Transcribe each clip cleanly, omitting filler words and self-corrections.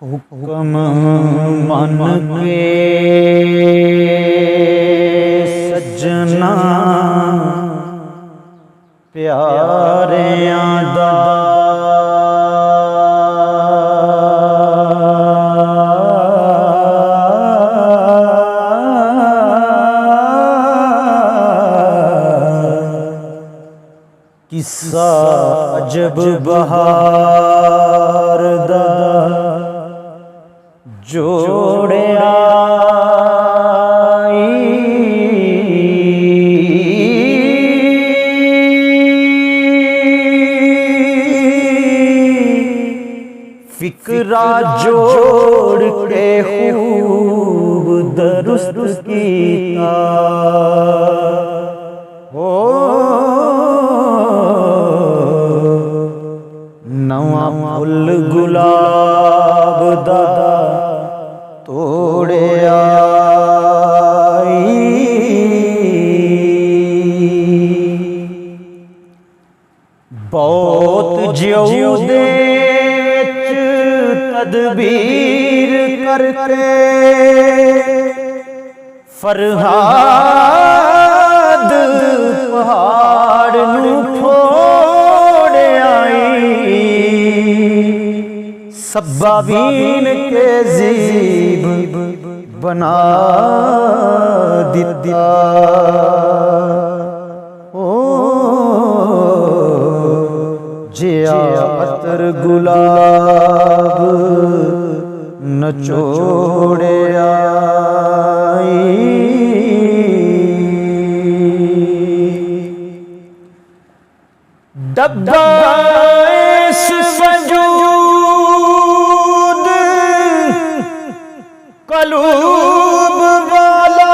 हुक्म मन के सजना प्यारियां दा किस्सा अजब बहार दा जोड़िया फिक्रा जोड़ के खूब दुरुस्त कीता हो नवा फुल गुलाब दा तोड़िया बहुत ज्यों दे तदबीर करके फरहाद पहाड़ नू फोड़ आई सब्बाबीन के जीब बना दिया ओ जिया अतर गुलाब नचोड़िया डब्बा इस वजूद कलूब वाला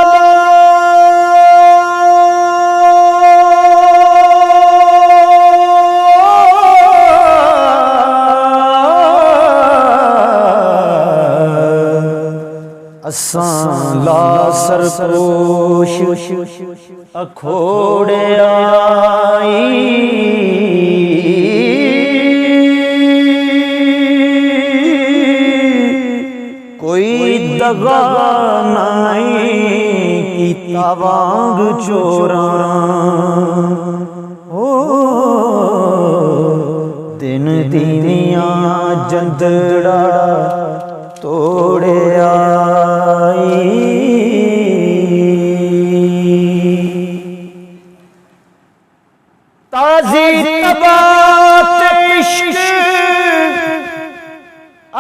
असां ला सरपोश अखोड़े आई कोई दगा नहीं कीता वांग चोरा ओ दिन दीनिया जंदड़ा तोड़े आई ताजी तबात इश्क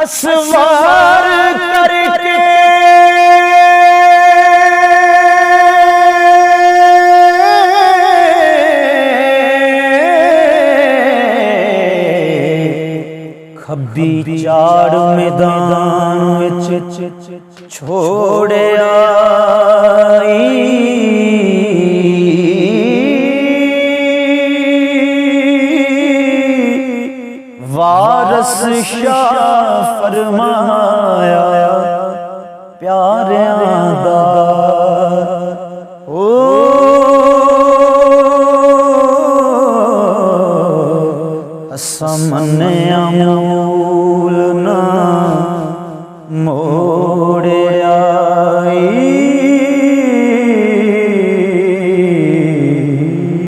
असवार करके खब्बी चाड़ मैदान विच छोड़े आई वारस शाह फरमाया प्यारियां दा ओ असां मन्निया मूल ना मोड़िया